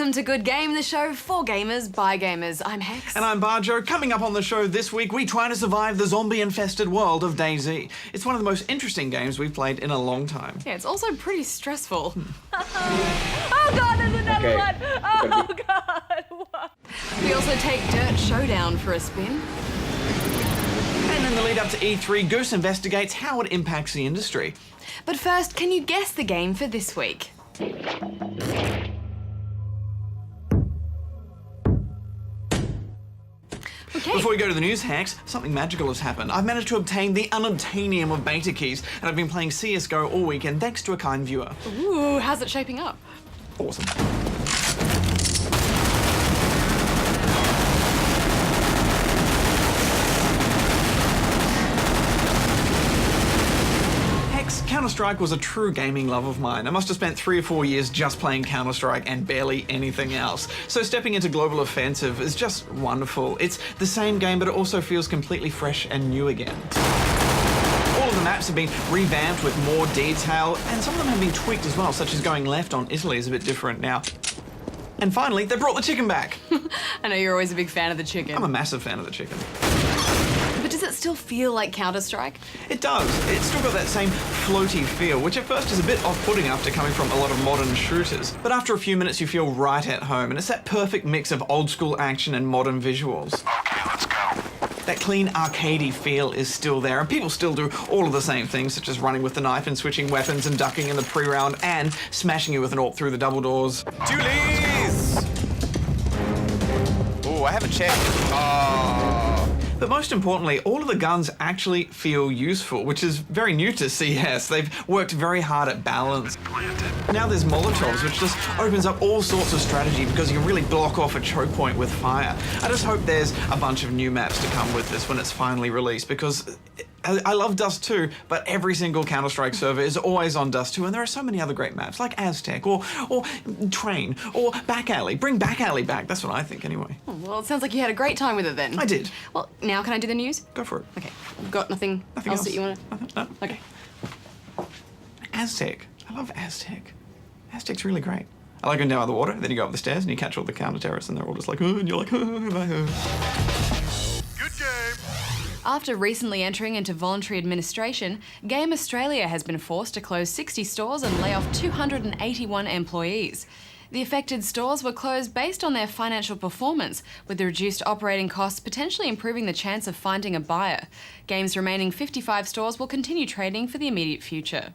Welcome to Good Game, the show for gamers by gamers. I'm Hex. And I'm Barjo. Coming up on the show this week, we try to survive the zombie-infested world of DayZ. It's one of the most interesting games we've played in a long time. Yeah, it's also pretty stressful. Oh god, there's another one! Oh god! What? We also take Dirt Showdown for a spin. And in the lead up to E3, Goose investigates how it impacts the industry. But first, can you guess the game for this week? Okay. Before we go to the news hacks, something magical has happened. I've managed to obtain the unobtainium of beta keys, and I've been playing CSGO all weekend thanks to a kind viewer. Ooh, how's it shaping up? Awesome. Counter-Strike was a true gaming love of mine. I must have spent 3 or 4 years just playing Counter-Strike and barely anything else. So stepping into Global Offensive is just wonderful. It's the same game, but it also feels completely fresh and new again. All of the maps have been revamped with more detail, and some of them have been tweaked as well, such as going left on Italy is a bit different now. And finally, they brought the chicken back. I know you're always a big fan of the chicken. I'm a massive fan of the chicken. But does it still feel like Counter-Strike? It does. It's still got that same floaty feel, which at first is a bit off-putting after coming from a lot of modern shooters. But after a few minutes, you feel right at home, and it's that perfect mix of old-school action and modern visuals. Okay, let's go. That clean, arcadey feel is still there, and people still do all of the same things, such as running with the knife and switching weapons and ducking in the pre-round and smashing you with an AWP through the double doors. Julies! Ooh, I haven't checked. But most importantly, all of the guns actually feel useful, which is very new to CS. They've worked very hard at balance. Now there's Molotovs, which just opens up all sorts of strategy because you can really block off a choke point with fire. I just hope there's a bunch of new maps to come with this when it's finally released, because I love Dust 2, but every single Counter-Strike server is always on Dust 2, and there are so many other great maps, like Aztec, or Train, or Back Alley. Bring Back Alley back, that's what I think anyway. Oh, well, it sounds like you had a great time with it then. I did. Well, now can I do the news? Go for it. Okay. You've got nothing else that you want to... Nothing? No? Okay. Aztec. I love Aztec. Aztec's really great. I like going down by the water, then you go up the stairs and you catch all the counter-terrorists and they're all just like, oh, and you're like, oh, bye. Good game. After recently entering into voluntary administration, Game Australia has been forced to close 60 stores and lay off 281 employees. The affected stores were closed based on their financial performance, with the reduced operating costs potentially improving the chance of finding a buyer. Game's remaining 55 stores will continue trading for the immediate future.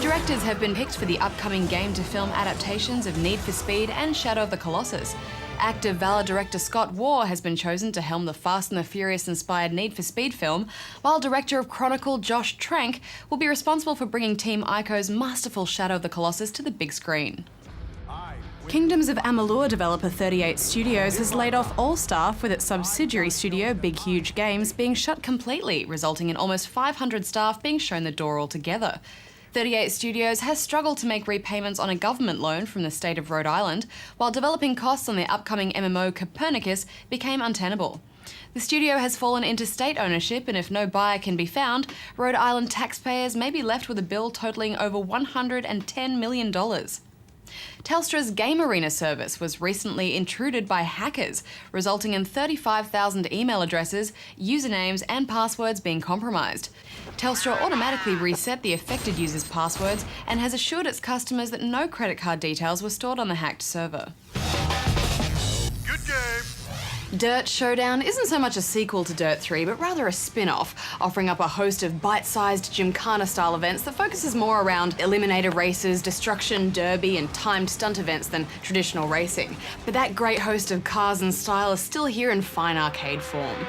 Directors have been picked for the upcoming game-to-film adaptations of Need for Speed and Shadow of the Colossus. Actor Valor director Scott Waugh has been chosen to helm the Fast and the Furious-inspired Need for Speed film, while director of Chronicle Josh Trank will be responsible for bringing Team Ico's masterful Shadow of the Colossus to the big screen. Kingdoms of Amalur developer 38 Studios has laid off all staff, with its subsidiary studio Big Huge Games being shut completely, resulting in almost 500 staff being shown the door altogether. 38 Studios has struggled to make repayments on a government loan from the state of Rhode Island, while developing costs on their upcoming MMO Copernicus became untenable. The studio has fallen into state ownership, and if no buyer can be found, Rhode Island taxpayers may be left with a bill totaling over $110 million. Telstra's Game Arena service was recently intruded by hackers, resulting in 35,000 email addresses, usernames and passwords being compromised. Telstra automatically reset the affected users' passwords and has assured its customers that no credit card details were stored on the hacked server. Good game. Dirt Showdown isn't so much a sequel to Dirt 3, but rather a spin-off, offering up a host of bite-sized Gymkhana-style events that focuses more around eliminator races, destruction, derby, and timed stunt events than traditional racing. But that great host of cars and style is still here in fine arcade form.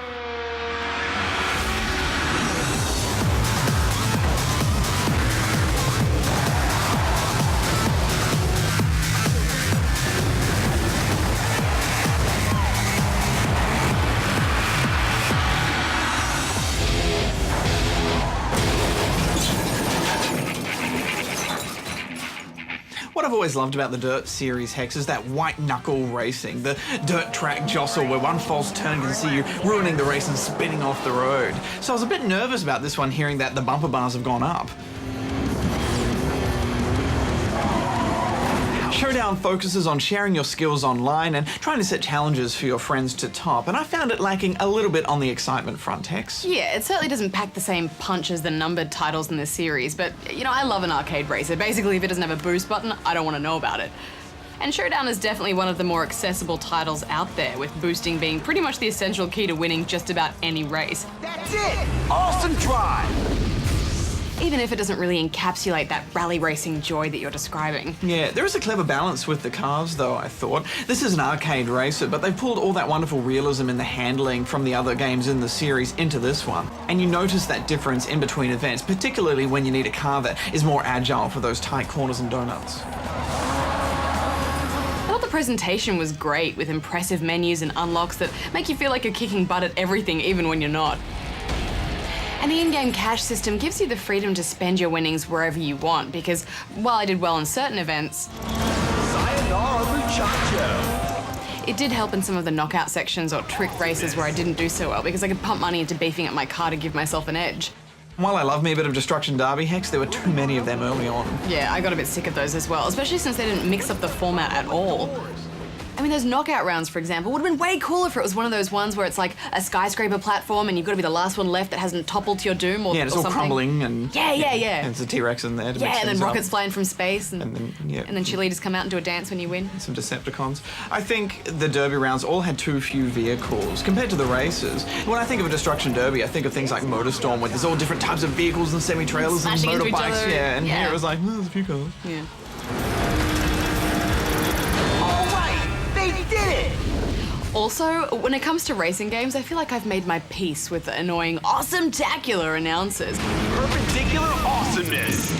What I've always loved about the Dirt series, Hex, is that white-knuckle racing, the dirt track jostle where one false turn can see you ruining the race and spinning off the road. So I was a bit nervous about this one, hearing that the bumper bars have gone up. Showdown focuses on sharing your skills online and trying to set challenges for your friends to top, and I found it lacking a little bit on the excitement front, Hex. Yeah, it certainly doesn't pack the same punch as the numbered titles in this series, but, you know, I love an arcade racer. Basically, if it doesn't have a boost button, I don't want to know about it. And Showdown is definitely one of the more accessible titles out there, with boosting being pretty much the essential key to winning just about any race. That's it! Awesome drive! Even if it doesn't really encapsulate that rally racing joy that you're describing. Yeah, there is a clever balance with the cars, though, I thought. This is an arcade racer, but they've pulled all that wonderful realism in the handling from the other games in the series into this one. And you notice that difference in between events, particularly when you need a car that is more agile for those tight corners and donuts. I thought the presentation was great, with impressive menus and unlocks that make you feel like you're kicking butt at everything, even when you're not. And the in-game cash system gives you the freedom to spend your winnings wherever you want, because while I did well in certain events, Sayonara, muchacho! it did help in some of the knockout sections or trick races where I didn't do so well, because I could pump money into beefing up my car to give myself an edge. While I love me a bit of Destruction Derby, Hex, there were too many of them early on. Yeah, I got a bit sick of those as well, especially since they didn't mix up the format at all. I mean, those knockout rounds, for example, would have been way cooler if it was one of those ones where it's like a skyscraper platform and you've got to be the last one left that hasn't toppled to your doom or Yeah, and it's all something. crumbling and... Yeah. And there's a T-Rex in there to mix Yeah, and then things rockets up. flying from space, and then cheerleaders come out and do a dance when you win. Some Decepticons. I think the Derby rounds all had too few vehicles compared to the races. When I think of a Destruction Derby, I think of things like Motorstorm, where there's all different types of vehicles and semi-trailers and Smashing into each motorbikes. other. Yeah, and Yeah. here it was like, oh, there's a few cars. Yeah. All right, they did it! Also, when it comes to racing games, I feel like I've made my peace with the annoying awesome-tacular announcers. Perpendicular awesomeness!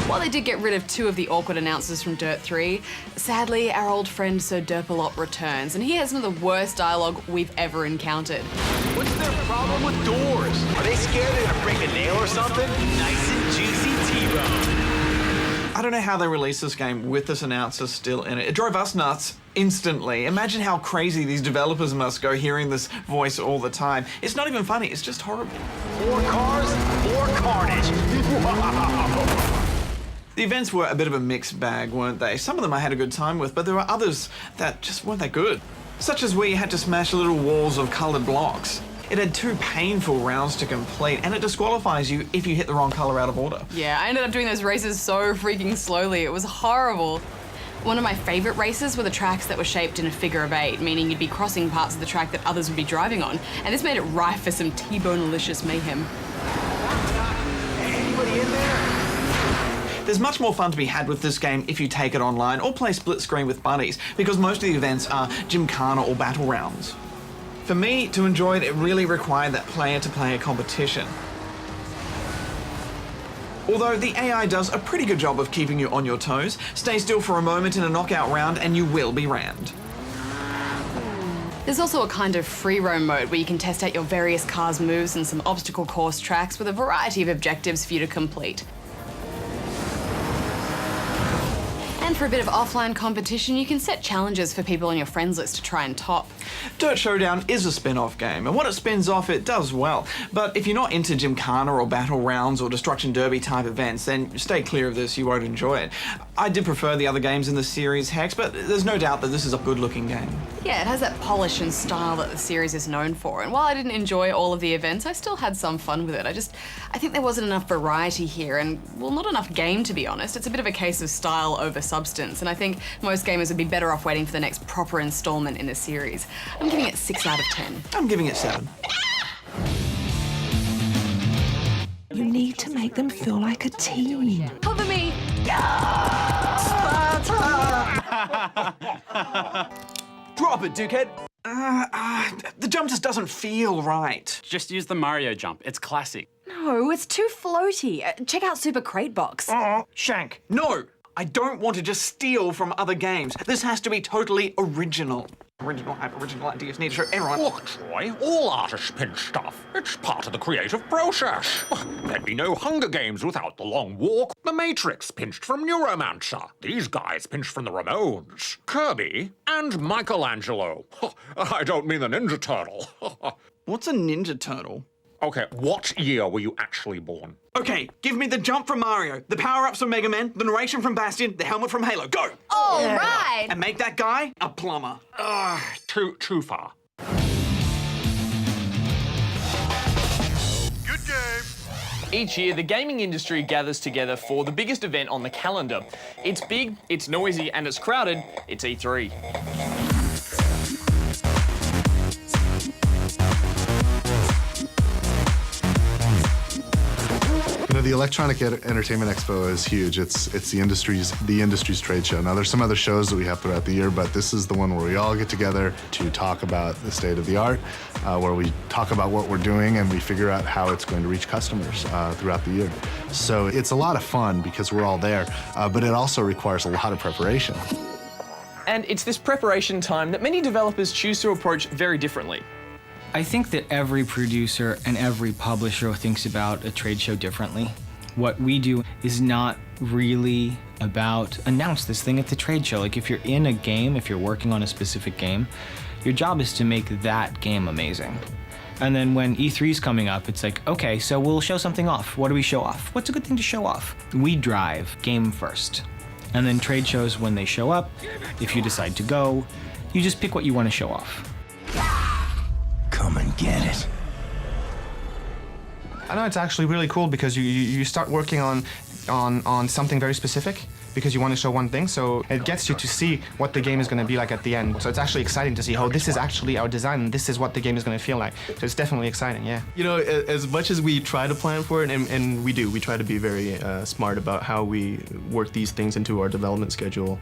While they did get rid of 2 of the awkward announcers from Dirt 3, sadly, our old friend Sir Derpalot returns, and he has some of the worst dialogue we've ever encountered. What's their problem with doors? Are they scared they're gonna break a nail or something? Nice and juicy T-bone. I don't know how they released this game with this announcer still in it. It drove us nuts instantly. Imagine how crazy these developers must go hearing this voice all the time. It's not even funny, it's just horrible. 4 cars, 4 carnage. The events were a bit of a mixed bag, weren't they? Some of them I had a good time with, but there were others that just weren't that good. Such as where you had to smash little walls of coloured blocks. It had 2 painful rounds to complete, and it disqualifies you if you hit the wrong colour out of order. Yeah, I ended up doing those races so freaking slowly. It was horrible. One of my favourite races were the tracks that were shaped in a figure of 8, meaning you'd be crossing parts of the track that others would be driving on, and this made it rife for some T-bone-alicious mayhem. Anybody in there? There's much more fun to be had with this game if you take it online or play split screen with buddies, because most of the events are gymkhana or battle rounds. For me, to enjoy it, it really required that player-to-player competition. Although the AI does a pretty good job of keeping you on your toes, stay still for a moment in a knockout round and you will be rammed. There's also a kind of free roam mode where you can test out your various cars' moves and some obstacle course tracks with a variety of objectives for you to complete. And for a bit of offline competition, you can set challenges for people on your friends list to try and top. Dirt Showdown is a spin-off game, and what it spins off, it does well. But if you're not into gymkhana or battle rounds or Destruction Derby type events, then stay clear of this, you won't enjoy it. I did prefer the other games in the series, Hex, but there's no doubt that this is a good-looking game. Yeah, it has that polish and style that the series is known for, and while I didn't enjoy all of the events, I still had some fun with it. I think there wasn't enough variety here, and, well, not enough game, to be honest. It's a bit of a case of style over substance, and I think most gamers would be better off waiting for the next proper installment in the series. I'm giving it 6 out of 10. I'm giving it 7. You need to make them feel like a team. Cover me! Drop it, dickhead. The jump just doesn't feel right. Just use the Mario jump. It's classic. No, it's too floaty. Check out Super Crate Box. Shank, no! I don't want to just steal from other games. This has to be totally original. Original hype, original ideas need to show everyone. Look, Troy, all artists pinch stuff. It's part of the creative process. There'd be no Hunger Games without The Long Walk. The Matrix pinched from Neuromancer. These guys pinched from the Ramones. Kirby and Michelangelo. I don't mean the Ninja Turtle. What's a Ninja Turtle? Okay, what year were you actually born? Okay, give me the jump from Mario, the power-ups from Mega Man, the narration from Bastion, the helmet from Halo. Go! All right. And make that guy a plumber. Too far. Good game. Each year, the gaming industry gathers together for the biggest event on the calendar. It's big, it's noisy, and it's crowded. It's E3. You know, the Electronic Entertainment Expo is huge. It's the industry's trade show. Now, there's some other shows that we have throughout the year, but this is the one where we all get together to talk about the state of the art, where we talk about what we're doing and we figure out how it's going to reach customers throughout the year. So it's a lot of fun because we're all there, but it also requires a lot of preparation. And it's this preparation time that many developers choose to approach very differently. I think that every producer and every publisher thinks about a trade show differently. What we do is not really about announce this thing at the trade show. Like if you're in a game, if you're working on a specific game, your job is to make that game amazing. And then when E3 is coming up, it's like, okay, so we'll show something off. What do we show off? What's a good thing to show off? We drive game first. And then trade shows, when they show up, if you decide to go, you just pick what you want to show off. Come and get it. I know it's actually really cool because you start working on something very specific because you want to show one thing, so it gets you to see what the game is going to be like at the end. So it's actually exciting to see, oh, this is actually our design and this is what the game is going to feel like. So it's definitely exciting, yeah. You know, as much as we try to plan for it, and we do, we try to be very smart about how we work these things into our development schedule.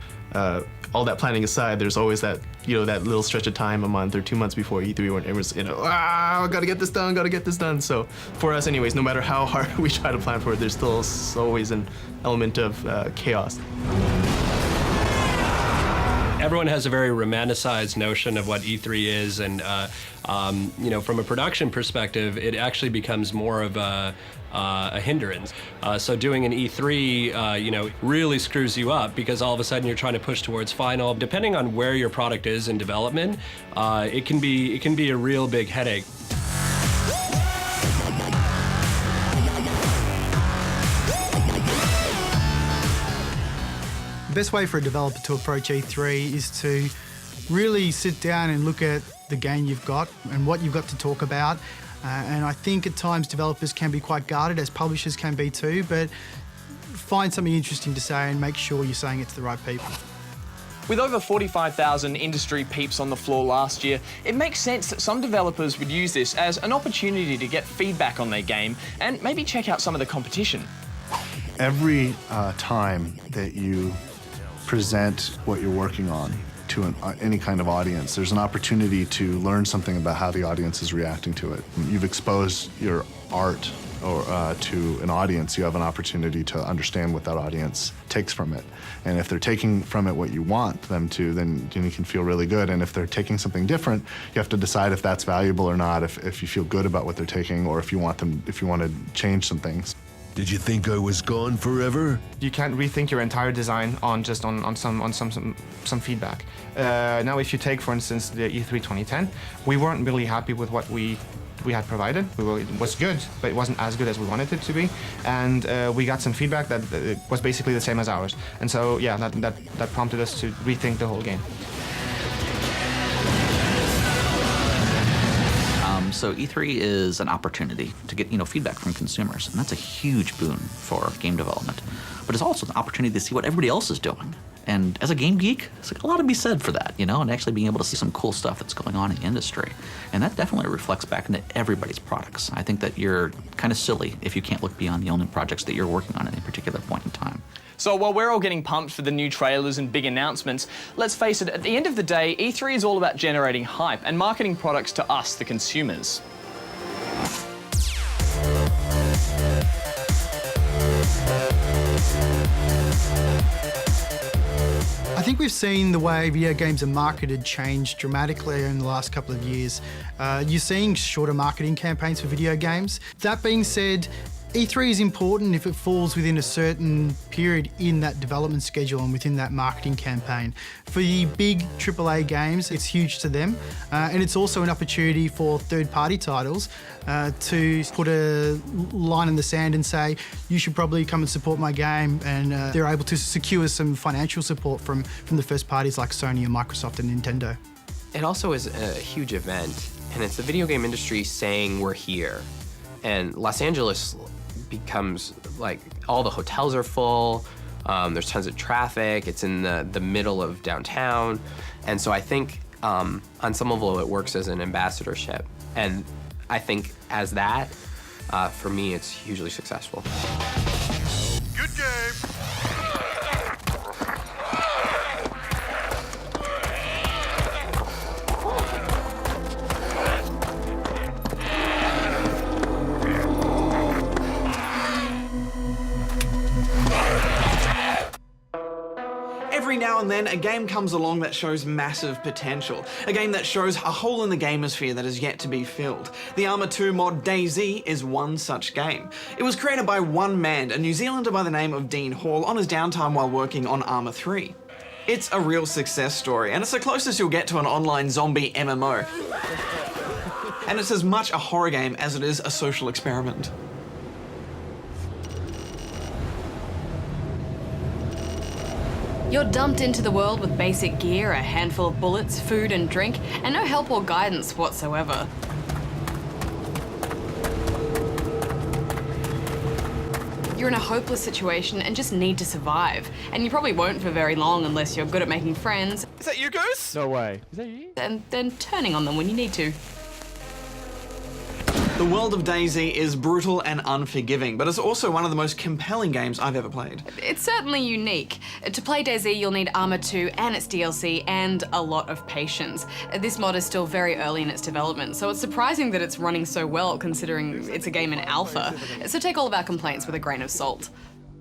All that planning aside, there's always that, that little stretch of time, a month or 2 months before E3 when everyone's, gotta get this done. So for us anyways, no matter how hard we try to plan for it, there's still always an element of chaos. Everyone has a very romanticized notion of what E3 is, and from a production perspective, it actually becomes more of a hindrance. So doing an E3, really screws you up because all of a sudden you're trying to push towards final. Depending on where your product is in development, it can be a real big headache. The best way for a developer to approach E3 is to really sit down and look at the game you've got and what you've got to talk about. And I think at times developers can be quite guarded, as publishers can be too, but find something interesting to say and make sure you're saying it to the right people. With over 45,000 industry peeps on the floor last year, it makes sense that some developers would use this as an opportunity to get feedback on their game and maybe check out some of the competition. Every time that you present what you're working on to any kind of audience, there's an opportunity to learn something about how the audience is reacting to it. You've exposed your art to an audience, you have an opportunity to understand what that audience takes from it. And if they're taking from it what you want them to, then you can feel really good. And if they're taking something different, you have to decide if that's valuable or not, if you feel good about what they're taking, or if you want to change some things. Did you think I was gone forever? You can't rethink your entire design on some feedback. Now, if you take, for instance, the E3 2010, we weren't really happy with what we had provided. It was good, but it wasn't as good as we wanted it to be. And we got some feedback that was basically the same as ours. And so, yeah, that prompted us to rethink the whole game. So E3 is an opportunity to get feedback from consumers, and that's a huge boon for game development. But it's also an opportunity to see what everybody else is doing. And as a game geek, there's a lot to be said for that, and actually being able to see some cool stuff that's going on in the industry. And that definitely reflects back into everybody's products. I think that you're kind of silly if you can't look beyond the only projects that you're working on at any particular point in time. So while we're all getting pumped for the new trailers and big announcements, let's face it, at the end of the day, E3 is all about generating hype and marketing products to us, the consumers. I think we've seen the way video games are marketed change dramatically in the last couple of years. You're seeing shorter marketing campaigns for video games. That being said, E3 is important if it falls within a certain period in that development schedule and within that marketing campaign. For the big AAA games, it's huge to them, and it's also an opportunity for third-party titles to put a line in the sand and say, you should probably come and support my game, and they're able to secure some financial support from the first parties like Sony and Microsoft and Nintendo. It also is a huge event, and it's the video game industry saying we're here. And Los Angeles becomes like, all the hotels are full, there's tons of traffic, it's in the middle of downtown. And so I think on some level it works as an ambassadorship. And I think as that, for me, it's hugely successful. Good game. Every now and then, a game comes along that shows massive potential. A game that shows a hole in the gamosphere that is yet to be filled. The ARMA II Mod Dayz is one such game. It was created by one man, a New Zealander by the name of Dean Hall, on his downtime while working on ARMA 3. It's a real success story, and it's the closest you'll get to an online zombie MMO. And it's as much a horror game as it is a social experiment. You're dumped into the world with basic gear, a handful of bullets, food and drink, and no help or guidance whatsoever. You're in a hopeless situation and just need to survive. And you probably won't for very long unless you're good at making friends. Is that you, Goose? No way. Is that you? And then turning on them when you need to. The world of Dayz is brutal and unforgiving, but it's also one of the most compelling games I've ever played. It's certainly unique. To play Dayz, you'll need ARMA 2 and its DLC and a lot of patience. This mod is still very early in its development, so it's surprising that it's running so well considering it's a game in alpha. So take all of our complaints with a grain of salt.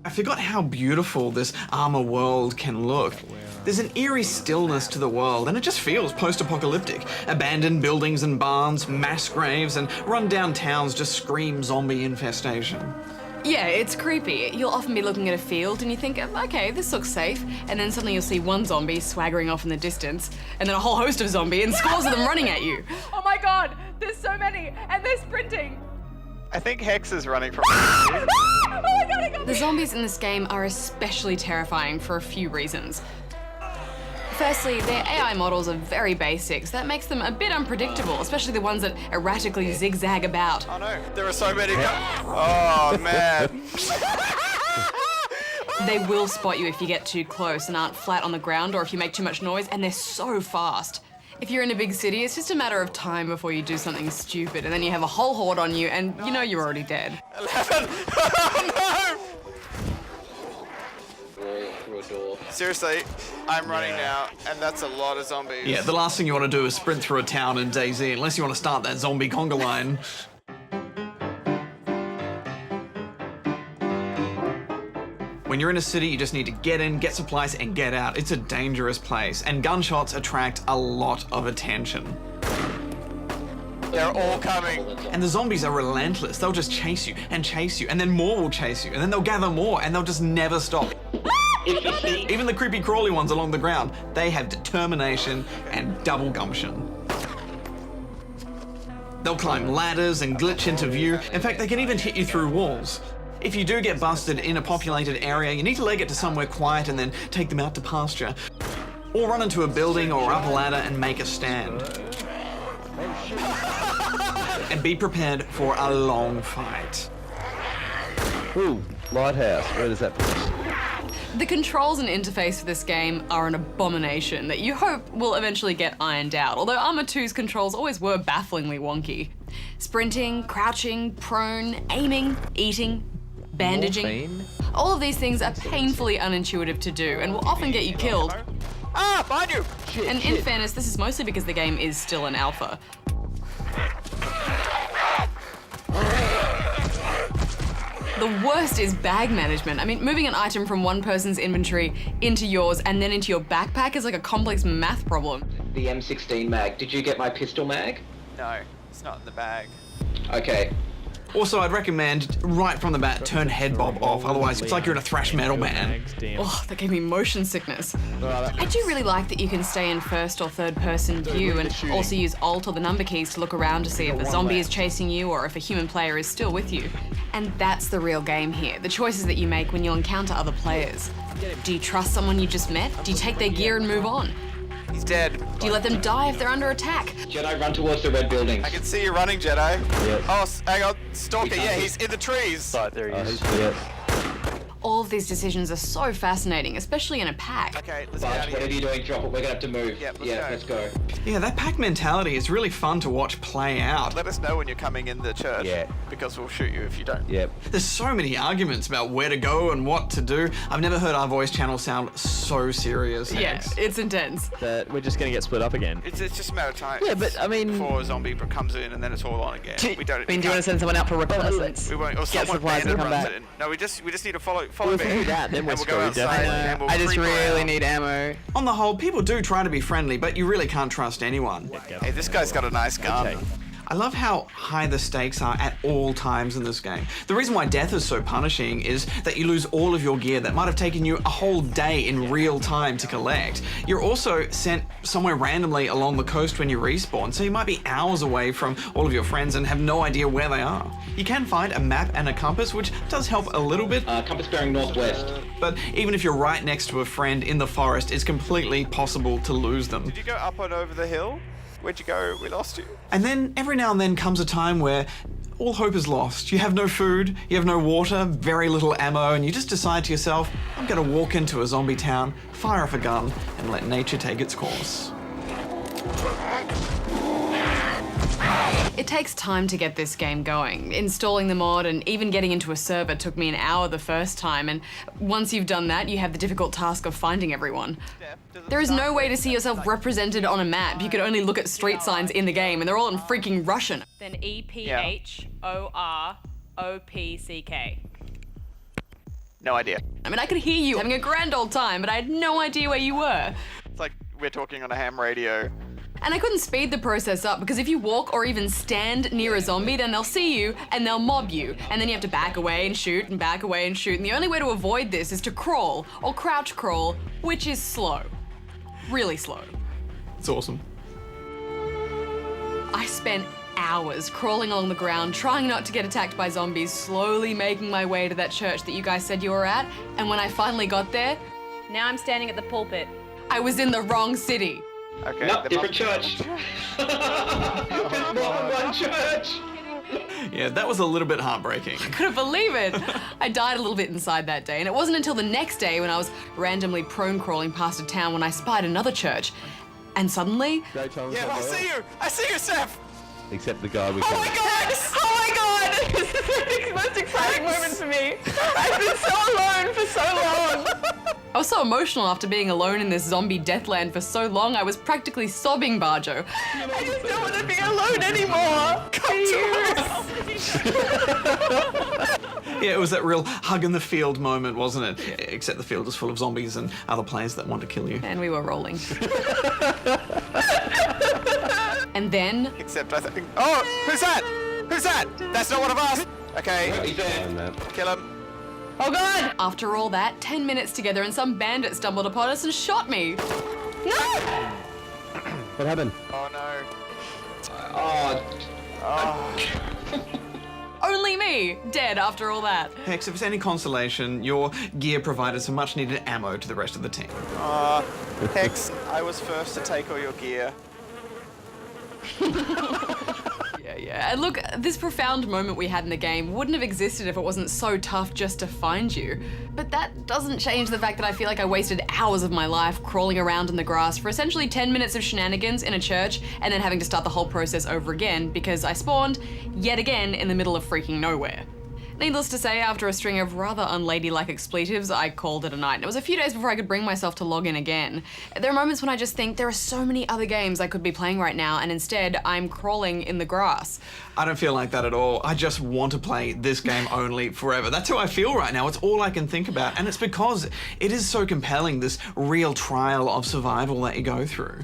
I forgot how beautiful this ARMA world can look. There's an eerie stillness to the world, and it just feels post-apocalyptic. Abandoned buildings and barns, mass graves, and run-down towns just scream zombie infestation. Yeah, it's creepy. You'll often be looking at a field and you think, okay, this looks safe, and then suddenly you'll see one zombie swaggering off in the distance, and then a whole host of zombies and scores of them running at you. Oh my god, there's so many, and they're sprinting. I think Hex is running from Oh my god, I got The zombies in this game are especially terrifying for a few reasons. Firstly, their AI models are very basic, so that makes them a bit unpredictable, especially the ones that erratically zigzag about. Oh no, there are so many. Oh man. They will spot you if you get too close and aren't flat on the ground or if you make too much noise, and they're so fast. If you're in a big city, it's just a matter of time before you do something stupid, and then you have a whole horde on you, and you know you're already dead. 11. Oh no! Seriously, I'm running now, and that's a lot of zombies. Yeah, the last thing you want to do is sprint through a town in Dayz, unless you want to start that zombie conga line. When you're in a city, you just need to get in, get supplies, and get out. It's a dangerous place, and gunshots attract a lot of attention. They're all coming. And the zombies are relentless. They'll just chase you, and then more will chase you, and then they'll gather more, and they'll just never stop. Even the creepy crawly ones along the ground, they have determination and double gumption. They'll climb ladders and glitch into view. In fact, they can even hit you through walls. If you do get busted in a populated area, you need to leg it to somewhere quiet and then take them out to pasture. Or run into a building or up a ladder and make a stand. And be prepared for a long fight. Ooh, lighthouse. Where does that put us? The controls and interface for this game are an abomination that you hope will eventually get ironed out, although ARMA 2's controls always were bafflingly wonky. Sprinting, crouching, prone, aiming, eating, bandaging. All of these things are painfully unintuitive to do and will often get you killed. Ah, behind you! And in fairness, this is mostly because the game is still an alpha. The worst is bag management. I mean, moving an item from one person's inventory into yours and then into your backpack is like a complex math problem. The M16 mag. Did you get my pistol mag? No, it's not in the bag. Okay. Also, I'd recommend right from the bat turn head bob off, otherwise it's like you're in a thrash metal band. Oh, that gave me motion sickness. I do really like that you can stay in first or third person view and also use Alt or the number keys to look around to see if a zombie is chasing you or if a human player is still with you. And that's the real game here, the choices that you make when you encounter other players. Do you trust someone you just met? Do you take their gear and move on? He's dead. Do you let them die if they're under attack? Jedi, run towards the red building. I can see you running, Jedi. Yes. Oh, hang on. Stalker, yeah, he's in the trees. Right, there he is. Yes. All of these decisions are so fascinating, especially in a pack. Okay, let's get out of here. Whatever you're doing, drop it. We're gonna have to move. Yep, Let's go. Yeah, that pack mentality is really fun to watch play out. Let us know when you're coming in the church. Yeah. Because we'll shoot you if you don't. Yep. There's so many arguments about where to go and what to do. I've never heard our voice channel sound so serious. Yeah, it's intense. That we're just gonna get split up again. It's just a matter of time. Yeah, but I mean, before a zombie comes in and then it's all on again. We don't. do you want to send someone out for reconnaissance? We won't. Or Get someone supplies and random come runs back. in. No, we just need to follow if we me. do that, then we're and we'll go screwed, outside definitely. and we'll I just creep really around. need ammo. On the whole, people do try to be friendly, but you really can't trust anyone. Hey, this guy's got a nice gun. I love how high the stakes are at all times in this game. The reason why death is so punishing is that you lose all of your gear that might have taken you a whole day in real time to collect. You're also sent somewhere randomly along the coast when you respawn, so you might be hours away from all of your friends and have no idea where they are. You can find a map and a compass, which does help a little bit. Compass bearing northwest. But even if you're right next to a friend in the forest, it's completely possible to lose them. Did you go up and over the hill? Where'd you go? We lost you. And then every now and then comes a time where all hope is lost. You have no food, you have no water, very little ammo, and you just decide to yourself, I'm gonna walk into a zombie town, fire off a gun, and let nature take its course. It takes time to get this game going. Installing the mod and even getting into a server took me an hour the first time, and once you've done that, you have the difficult task of finding everyone. There is no way to see yourself represented on a map. You can only look at street signs in the game, and they're all in freaking Russian. Then EPHOROPCK. No idea. I mean, I could hear you having a grand old time, but I had no idea where you were. It's like we're talking on a ham radio. And I couldn't speed the process up because if you walk or even stand near a zombie, then they'll see you and they'll mob you. And then you have to back away and shoot and back away and shoot. And the only way to avoid this is to crawl or crouch crawl, which is slow. Really slow. It's awesome. I spent hours crawling along the ground, trying not to get attacked by zombies, slowly making my way to that church that you guys said you were at. And when I finally got there, Now I'm standing at the pulpit. I was in the wrong city. Okay. Nope, different church. There's more than one church. Yeah, that was a little bit heartbreaking. I couldn't believe it. I died a little bit inside that day, and it wasn't until the next day when I was randomly prone crawling past a town when I spied another church. And suddenly... Yeah, I see you! I see you, Seth! Except the guy we Oh my god! Oh my god! This is the most exciting moment for me. I've been so alone for so long. I was so emotional after being alone in this zombie deathland for so long, I was practically sobbing, Barjo. I just don't want to be alone anymore. Yeah, it was that real hug in the field moment, wasn't it? Except the field is full of zombies and other players that want to kill you. And we were rolling. And then... Except I think... Oh! Who's that? Who's that? That's not one of us! Okay. He's there. Kill him. Oh god! After all that, 10 minutes together and some bandit stumbled upon us and shot me. No! What happened? Oh no. Oh. Only me, dead after all that. Hex, if it's any consolation, your gear provided some much needed ammo to the rest of the team. Hex, I was first to take all your gear. Yeah. And look, this profound moment we had in the game wouldn't have existed if it wasn't so tough just to find you. But that doesn't change the fact that I feel like I wasted hours of my life crawling around in the grass for essentially 10 minutes of shenanigans in a church and then having to start the whole process over again because I spawned yet again in the middle of freaking nowhere. Needless to say, after a string of rather unladylike expletives, I called it a night. And it was a few days before I could bring myself to log in again. There are moments when I just think there are so many other games I could be playing right now, and instead I'm crawling in the grass. I don't feel like that at all. I just want to play this game only forever. That's how I feel right now. It's all I can think about. And it's because it is so compelling, this real trial of survival that you go through.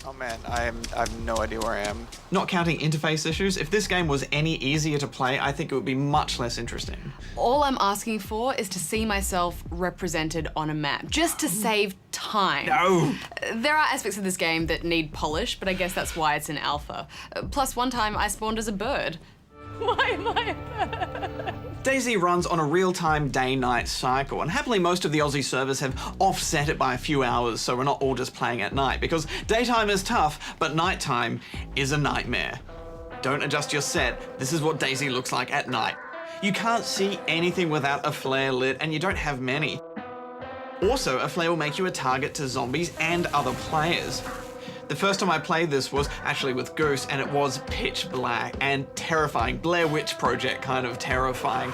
Oh man, I have no idea where I am. Not counting interface issues, if this game was any easier to play, I think it would be much less interesting. All I'm asking for is to see myself represented on a map, just to save time. No! There are aspects of this game that need polish, but I guess that's why it's in alpha. Plus, one time I spawned as a bird. Why am I a bird? DayZ runs on a real-time day-night cycle, and happily most of the Aussie servers have offset it by a few hours, so we're not all just playing at night, because daytime is tough, but nighttime is a nightmare. Don't adjust your set. This is what DayZ looks like at night. You can't see anything without a flare lit, and you don't have many. Also, a flare will make you a target to zombies and other players. The first time I played this was actually with Goose, and it was pitch black and terrifying. Blair Witch Project kind of terrifying.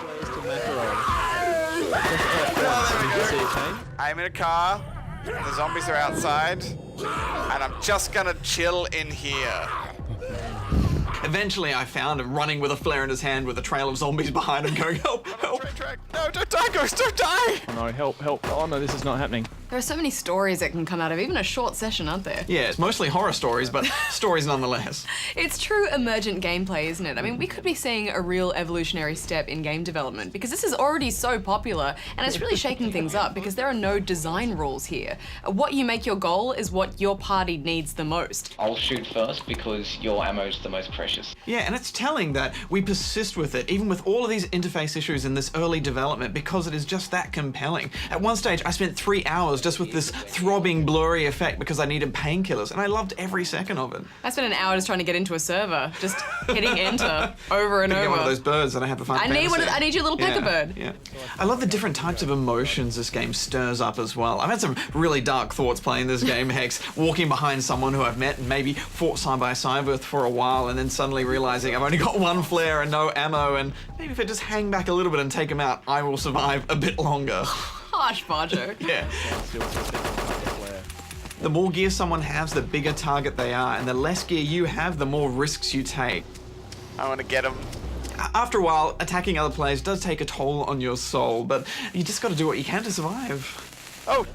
I'm in a car, the zombies are outside, and I'm just gonna chill in here. Eventually I found him running with a flare in his hand with a trail of zombies behind him going, help, help. No, don't die, Ghost, don't die! Oh no, help, help. Oh no, this is not happening. There are so many stories that can come out of even a short session, aren't there? Yeah, it's mostly horror stories, but stories nonetheless. It's true emergent gameplay, isn't it? I mean, we could be seeing a real evolutionary step in game development because this is already so popular and it's really shaking things up because there are no design rules here. What you make your goal is what your party needs the most. I'll shoot first because your ammo's the most precious. Yeah, and it's telling that we persist with it, even with all of these interface issues in this early development, because it is just that compelling. At one stage, I spent 3 hours just with this throbbing, blurry effect because I needed painkillers, and I loved every second of it. I spent an hour just trying to get into a server, just hitting enter over and over. Get one of those birds that I have the fun. I need your little pecker bird. Yeah. I love the different types of emotions this game stirs up as well. I've had some really dark thoughts playing this game, Hex, walking behind someone who I've met and maybe fought side by side with for a while, and then suddenly realizing I've only got one flare and no ammo, and maybe if I just hang back a little bit and take him out, I will survive a bit longer. Harsh, Barjo. Yeah. The more gear someone has, the bigger target they are, and the less gear you have, the more risks you take. I want to get him. After a while, attacking other players does take a toll on your soul, but you just got to do what you can to survive. Oh,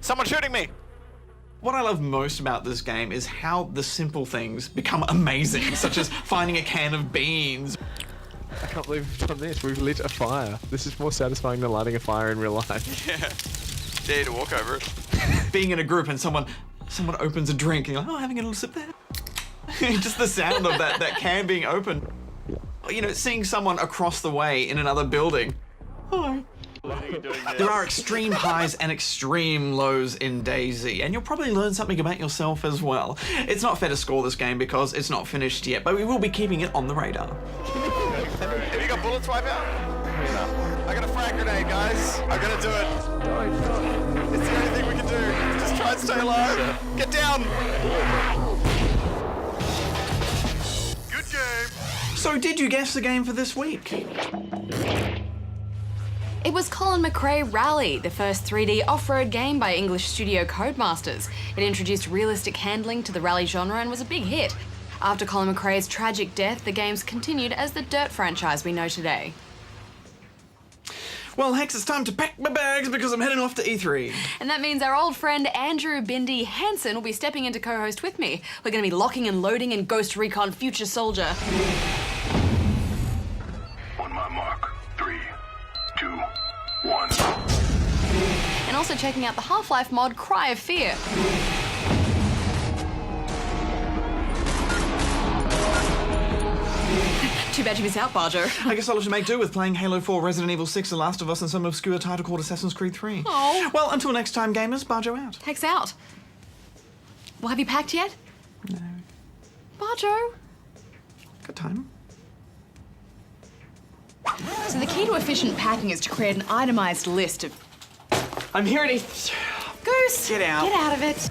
someone's shooting me. What I love most about this game is how the simple things become amazing, such as finding a can of beans. I can't believe we've done this. We've lit a fire. This is more satisfying than lighting a fire in real life. Yeah. Dare to walk over it. Being in a group and someone opens a drink and you're like, oh, having a little sip there. Just the sound of that can being open. You know, seeing someone across the way in another building. Hi. There are extreme highs and extreme lows in DayZ, and you'll probably learn something about yourself as well. It's not fair to score this game because it's not finished yet, but we will be keeping it on the radar. Have you got bullets, Wipeout? I got a frag grenade, guys. I'm gonna do it. It's the only thing we can do. Just try and stay alive. Get down. Good game. So did you guess the game for this week? It was Colin Mcrae Rally, the first 3D off-road game by English studio Codemasters. It introduced realistic handling to the rally genre and was a big hit. After Colin McRae's tragic death, the games continued as the Dirt franchise we know today. Well, Hex, it's time to pack my bags because I'm heading off to E3. And that means our old friend Andrew Bindi Hansen will be stepping in to co-host with me. We're going to be locking and loading in Ghost Recon Future Soldier. On my mark, 3, 2, 1. And also checking out the Half-Life mod Cry of Fear. Too bad you missed out, Barjo. I guess I'll have to make do with playing Halo 4, Resident Evil 6, The Last of Us, and some obscure title called Assassin's Creed 3. Oh. Well, until next time, gamers, Barjo out. Hex out. Well, have you packed yet? No. Barjo? Good time. So the key to efficient packing is to create an itemized list of... I'm here at Goose! Get out. Get out of it.